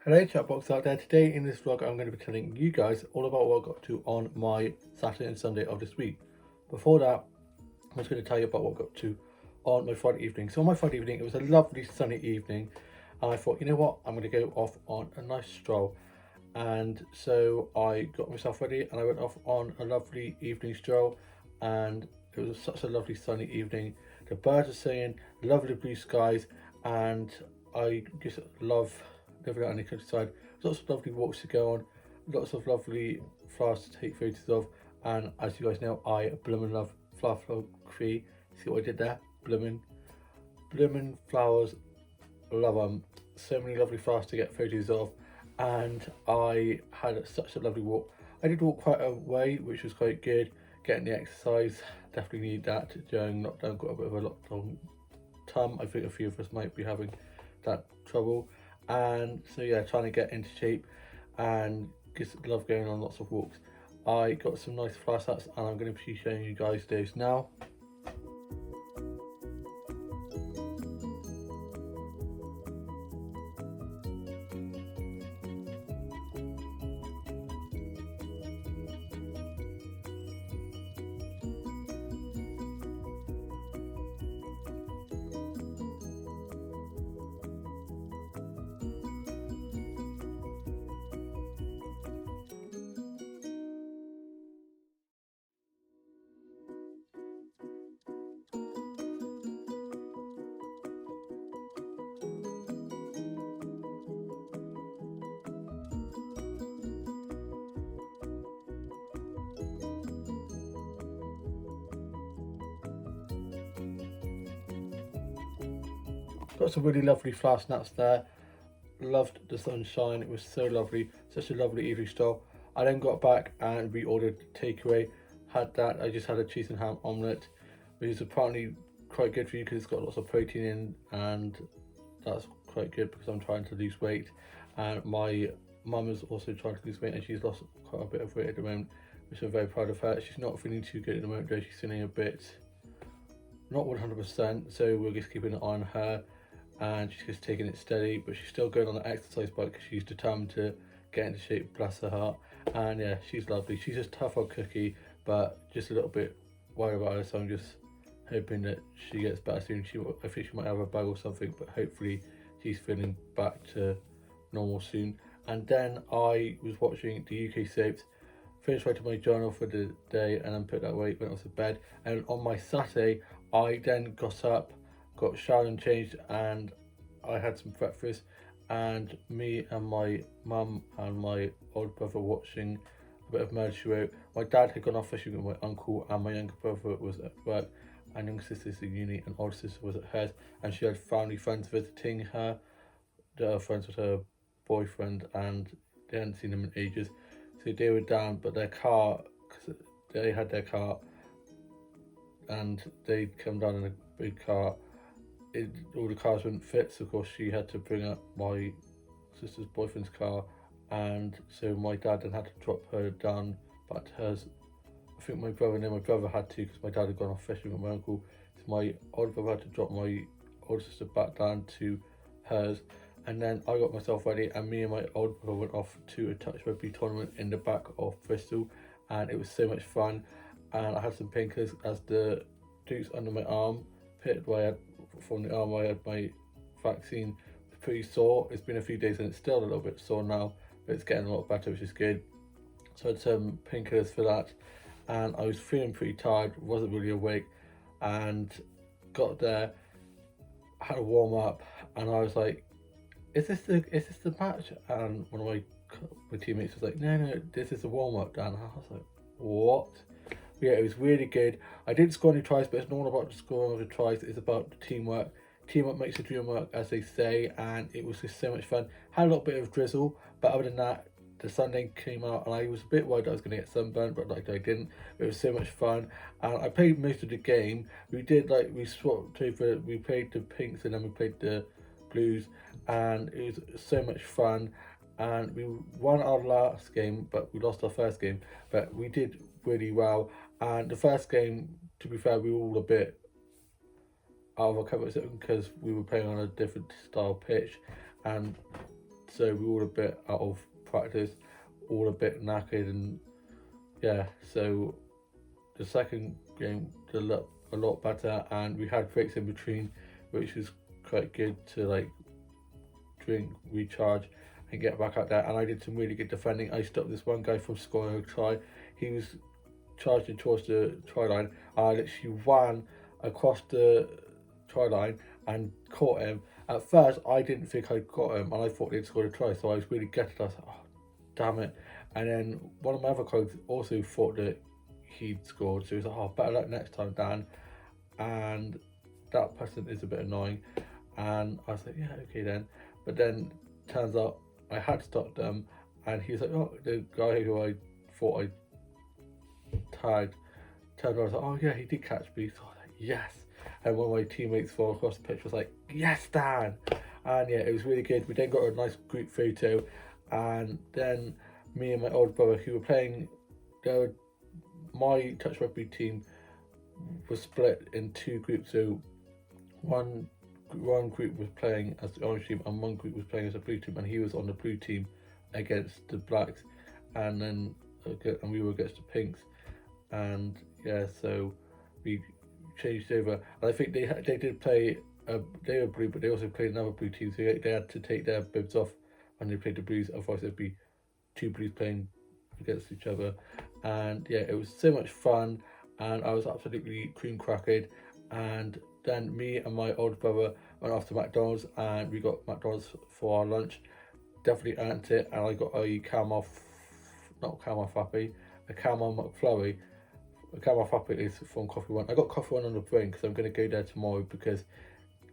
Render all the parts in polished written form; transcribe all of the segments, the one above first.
Hello chatbox out there. Today in this vlog I'm going to be telling you guys all about what I got to on my Saturday and Sunday of this week. Before that, I'm just going to tell you about what I got to on my Friday evening. So on my Friday evening, it was a lovely sunny evening, and I thought, you know what, I'm going to go off on a nice stroll. And so I got myself ready and I went off on a lovely evening stroll, and it was such a lovely sunny evening. The birds are singing, lovely blue skies, and I just love living out in the countryside. Lots of lovely walks to go on, lots of lovely flowers to take photos of, and as you guys know, I bloomin' love flower photography. See what I did there? Bloomin' flowers, love them. So many lovely flowers to get photos of, and I had such a lovely walk. I did walk quite a way, which was quite good. Getting the exercise, definitely need that during lockdown. Got a bit of a lockdown tum. I think a few of us might be having that trouble, and so yeah, trying to get into shape and just love going on lots of walks. I got some nice flower sets and I'm going to be showing you guys those now. Got some really lovely flower snaps there. Loved the sunshine, it was so lovely, such a lovely evening stroll. I then got back and reordered takeaway. Had that, I just had a cheese and ham omelette, which is apparently quite good for you because it's got lots of protein in, and that's quite good because I'm trying to lose weight. And my mum is also trying to lose weight, and she's lost quite a bit of weight at the moment, which I'm very proud of her. She's not feeling too good at the moment though, she's feeling a bit not 100%, so we're just keeping an eye on her, and she's just taking it steady, but she's still going on the exercise bike because she's determined to get into shape, bless her heart. And yeah, she's lovely. She's just tough old cookie, but just a little bit worried about her, so I'm just hoping that she gets better soon. I think she might have a bug or something, but hopefully she's feeling back to normal soon. And then I was watching the UK soaps, finished writing my journal for the day, and then put that away, went off to bed. And on my Saturday, I then got up, got showered and changed, and I had some breakfast, and me and my mum and my older brother watching a bit of Murder She Wrote. My dad had gone off fishing with my uncle, and my younger brother was at work, and younger sister's at uni, and older sister was at hers, and she had family friends visiting her. The friends with her boyfriend, and they hadn't seen them in ages, so they were down, but their car, because they had their car and they'd come down in a big car, all the cars wouldn't fit, so of course she had to bring up my sister's boyfriend's car, and so my dad then had to drop her down back to hers. I think my brother had to, because my dad had gone off fishing with my uncle, so my older brother had to drop my older sister back down to hers, and then I got myself ready, and me and my older brother went off to a touch rugby tournament in the back of Bristol, and it was so much fun. And I had some painkillers as the dukes under my arm pit where I had, from the arm where I had my vaccine, was pretty sore. It's been a few days and it's still a little bit sore now, but it's getting a lot better, which is good. So I had some painkillers for that, and I was feeling pretty tired, wasn't really awake, and got there, had a warm up, and I was like, is this the match? And one of my teammates was like, no, this is the warm up, Dan. And I was like, what? Yeah, it was really good. I didn't score any tries, but it's not about the scoring of the tries, it's about the teamwork. Teamwork makes the dream work, as they say, and it was just so much fun. Had a little bit of drizzle, but other than that, the sun then came out, and I was a bit worried I was going to get sunburned, but like I didn't. It was so much fun, and I played most of the game. We swapped over, we played the pinks and then we played the blues, and it was so much fun. And we won our last game, but we lost our first game, but we did really well. And the first game, to be fair, we were all a bit out of our comfort zone because we were playing on a different style pitch, and so we were all a bit out of practice, all a bit knackered, and yeah, so the second game did a lot better, and we had breaks in between, which was quite good to like drink, recharge, and get back out there. And I did some really good defending. I stopped this one guy from scoring a try. He was charging towards the try line. I literally ran across the try line and caught him. At first, I didn't think I'd got him, and I thought he'd scored a try, so I was really gutted. I was like, oh, damn it. And then one of my other colleagues also thought that he'd scored, so he was like, oh, better luck next time, Dan. And that person is a bit annoying. And I was like, yeah, okay then. But then turns out I had stopped them, and he was like, oh, the guy who I thought I tagged turned around and was like, oh yeah, he did catch me. So I was like, yes. And one of my teammates from across the pitch was like, yes, Dan. And yeah, it was really good. We then got a nice group photo, and then me and my older brother, who were playing, my touch rugby team was split in two groups. So one group was playing as the orange team, and one group was playing as a blue team, and he was on the blue team against the blacks, and then we were against the pinks. And yeah, so we changed over, and I think they did play. They were blue, but they also played another blue team, so they had to take their bibs off when they played the blues. Otherwise, there'd be two blues playing against each other. And yeah, it was so much fun, and I was absolutely cream crackered. And then me and my older brother went off to McDonald's, and we got McDonald's for our lunch. Definitely earned it, and I got a caramel McFlurry. A caramel frappe is from Coffee One. I got Coffee One on the brain because I'm going to go there tomorrow, because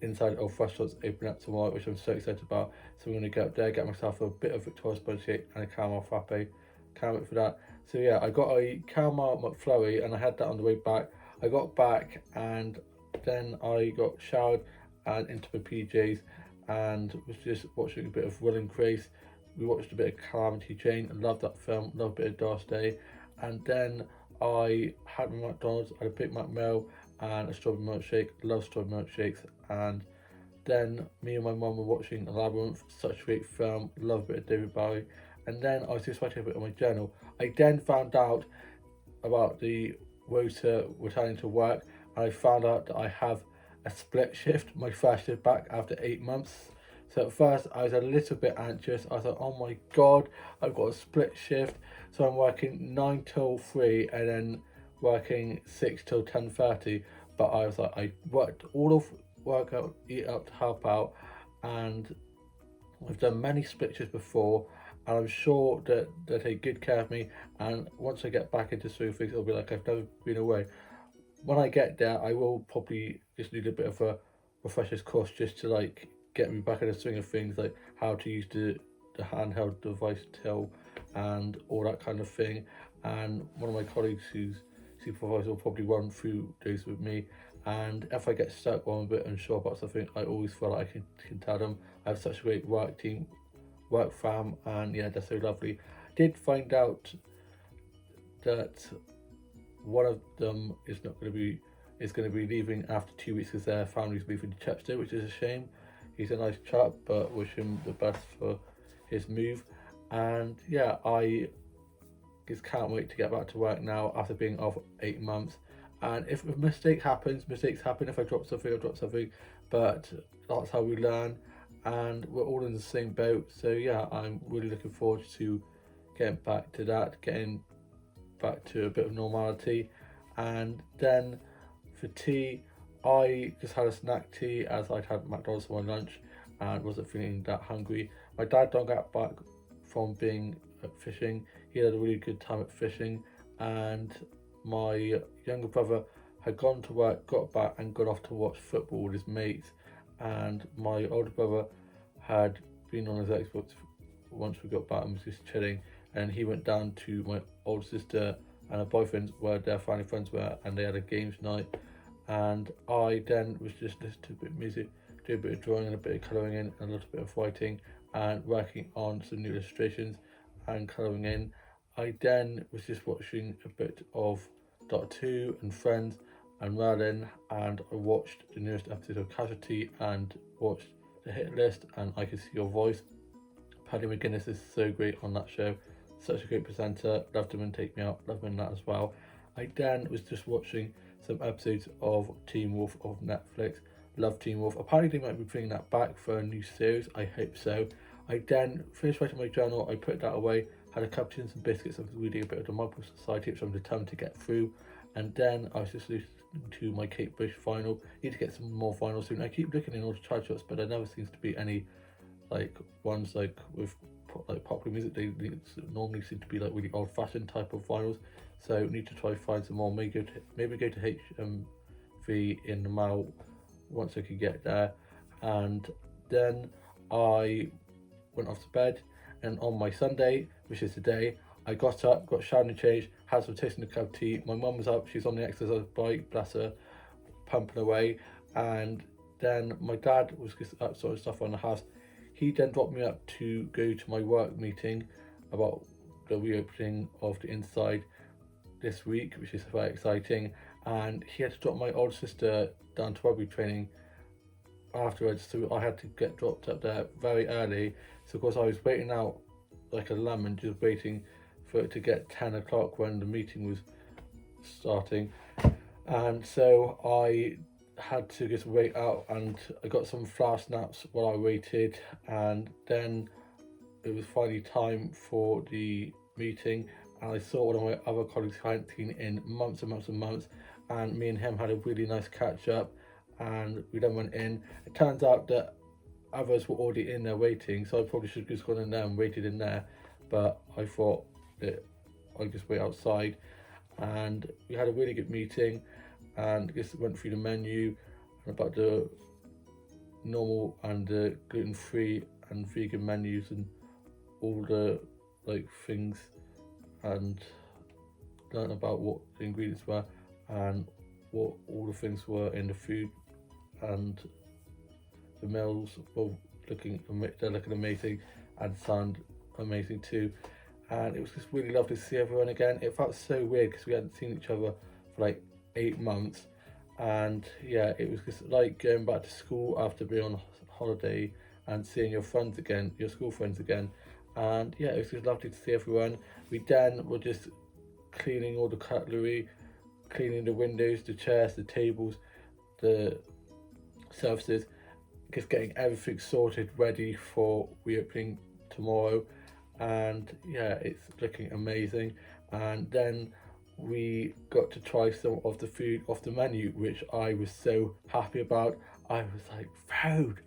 inside of restaurants open up tomorrow, which I'm so excited about. So I'm going to go up there, get myself a bit of Victoria sponge cake and a caramel frappe. Can't wait for that. So yeah, I got a caramel McFlurry, and I had that on the way back. I got back, and then I got showered and into my PJs, and was just watching a bit of Will and Grace. We watched a bit of Calamity Jane. I love that film. Love a bit of Doris Day. And then I had my McDonald's. I had a Big Mac meal and a strawberry milkshake. Love strawberry milkshakes. And then me and my mum were watching Labyrinth. Such a great film. Love a bit of David Bowie. And then I was just writing a bit on my journal. I then found out about the rota returning to work, and I found out that I have a split shift, my first shift back after 8 months. So at first I was a little bit anxious. I was like, oh my god, I've got a split shift. So I'm working 9 till 3 and then working 6 till 10:30. But I was like, I worked all of work out, eat up to help out, and I've done many split shifts before, and I'm sure that they take good care of me. And once I get back into swing things, it'll be like I've never been away. When I get there, I will probably just need a bit of a refresher's course just to like get me back in the swing of things, like how to use the handheld device till and all that kind of thing. And one of my colleagues who's supervisor will probably run through those with me. And if I get stuck or I'm a bit unsure about something, I always feel like I can tell them. I have such a great work team, work fam, and yeah, they're so lovely. Did find out that one of them is going to be leaving after 2 weeks because their family's moving to Chepstow, which is a shame. He's a nice chap, but wish him the best for his move. And yeah, I just can't wait to get back to work now after being off 8 months. And if a mistake happens, mistakes happen. If I drop something, I drop something, but that's how we learn, and we're all in the same boat. So yeah, I'm really looking forward to getting back to that, getting back to a bit of normality. And then for tea, I just had a snack tea as I'd had McDonald's for my lunch and wasn't feeling that hungry. My dad don't get back from being at fishing. He had a really good time at fishing, and my younger brother had gone to work, got back and gone off to watch football with his mates. And my older brother had been on his Xbox once we got back and was just chilling, and he went down to my older sister and her boyfriend where their family friends were, and they had a games night. And I then was just listening to a bit of music, do a bit of drawing and a bit of colouring in and a little bit of writing and working on some new illustrations and colouring in. I then was just watching a bit of Doctor Who and Friends and Merlin, and I watched the newest episode of Casualty and watched The Hit List and I Can See Your Voice. Paddy McGuinness is so great on that show. Such a great presenter. Loved him in Take Me Out. Loved him in that as well. I then was just watching some episodes of Teen Wolf of Netflix. Love Teen Wolf. Apparently they might be bringing that back for a new series. I hope so. I then finished writing my journal. I put that away. Had a cup of tea and some biscuits. I was reading a bit of the Marvel Society, which I'm determined to get through. And then I was just listening to my Kate Bush vinyl. Need to get some more vinyl soon. I keep looking in all the chart shots, but there never seems to be any like ones like with like popular music. They normally seem to be like really old-fashioned type of vinyls. So need to try find some more. Maybe go to HMV in the mall once I could get there. And then I went off to bed, and on my Sunday, which is today, I got up, got showered and changed, had some tasting a cup of tea. My mum was up, she's on the exercise bike, bless her, pumping away. And then my dad was just up sorting stuff around the house. He then dropped me up to go to my work meeting about the reopening of the inside this week, which is very exciting. And he had to drop my older sister down to rugby training afterwards, so I had to get dropped up there very early. So of course I was waiting out like a lemon, just waiting for it to get 10 o'clock when the meeting was starting. And so I had to just wait out, and I got some flash naps while I waited, and then it was finally time for the meeting. And I saw one of my other colleagues who I hadn't seen in months and months and months, and me and him had a really nice catch up, and we then went in. It turns out that others were already in there waiting, so I probably should have just gone in there and waited in there, but I thought that I'd just wait outside. And we had a really good meeting, and just went through the menu about the normal and the gluten-free and vegan menus and all the like things, and learned about what the ingredients were and what all the things were in the food. And the meals were looking amazing and sound amazing too. And it was just really lovely to see everyone again. It felt so weird because we hadn't seen each other for like 8 months. And yeah, it was just like going back to school after being on holiday and seeing your friends again, your school friends again. And yeah, it was just lovely to see everyone. We then were just cleaning all the cutlery, cleaning the windows, the chairs, the tables, the surfaces, just getting everything sorted, ready for reopening tomorrow. And yeah, it's looking amazing. And then we got to try some of the food off the menu, which I was so happy about. I was like, food,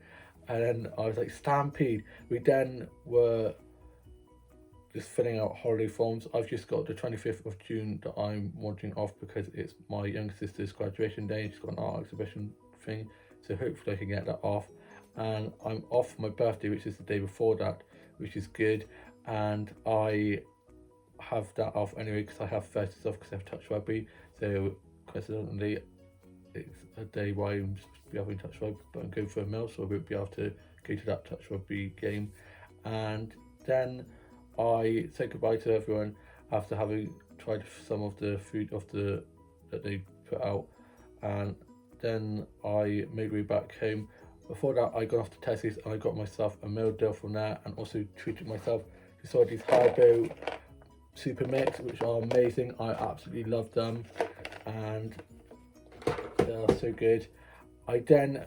and then I was like, stampede. We then were just filling out holiday forms. I've just got the 25th of June that I'm wanting off because it's my younger sister's graduation day. She's got an art exhibition thing, so hopefully I can get that off. And I'm off for my birthday, which is the day before that, which is good. And I have that off anyway because I have Thursdays off because I have touch rugby. So coincidentally, it's a day where I'm supposed to be having touch rugby, but I'm going for a meal, so I won't be able to go to that touch rugby game. And then I said goodbye to everyone after having tried some of the food that they put out, and then I made my way back home. Before that, I got off to Tesco's and I got myself a meal deal from there, and also treated myself to some of these Haribo Super Mix, which are amazing. I absolutely love them, and they are so good. I then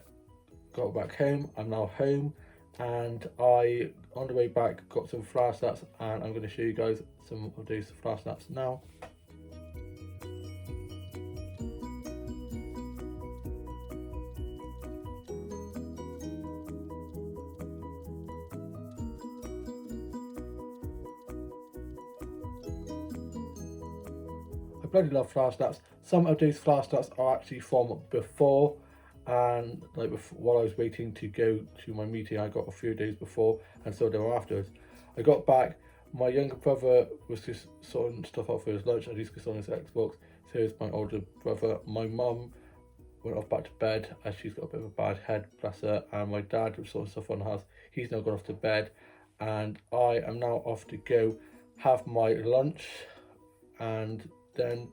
got back home. I'm now home, and I, on the way back, got some flour snaps, and I'm going to show you guys some of those flour snaps now. I bloody love flour snaps. Some of those flour snaps are actually from before, and like while I was waiting to go to my meeting, I got a few days before, and so they were afterwards. I got back, my younger brother was just sorting stuff out for his lunch, and he's just on his Xbox. So is my older brother. My mum went off back to bed as she's got a bit of a bad head, bless her, and my dad was sorting stuff on the house. He's now gone off to bed, and I am now off to go have my lunch, and then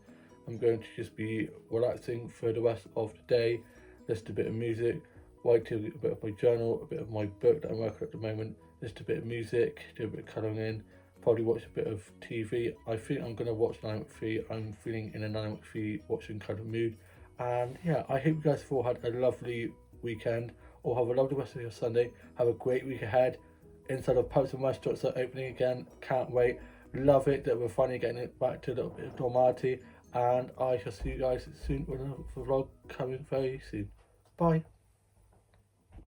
I'm going to just be relaxing for the rest of the day, listen to a bit of music, writing a bit of my journal, a bit of my book that I'm working at the moment, just a bit of music, do a bit of colouring in, probably watch a bit of TV. I think I'm going to watch 9 I'm feeling in a 9 watching kind of mood. And yeah, I hope you guys have all had a lovely weekend, or have a lovely rest of your Sunday. Have a great week ahead. Instead of pubs and restaurants are opening again, can't wait. Love it that we're finally getting it back to a little bit of normality. And I shall see you guys soon with another vlog coming very soon. Bye.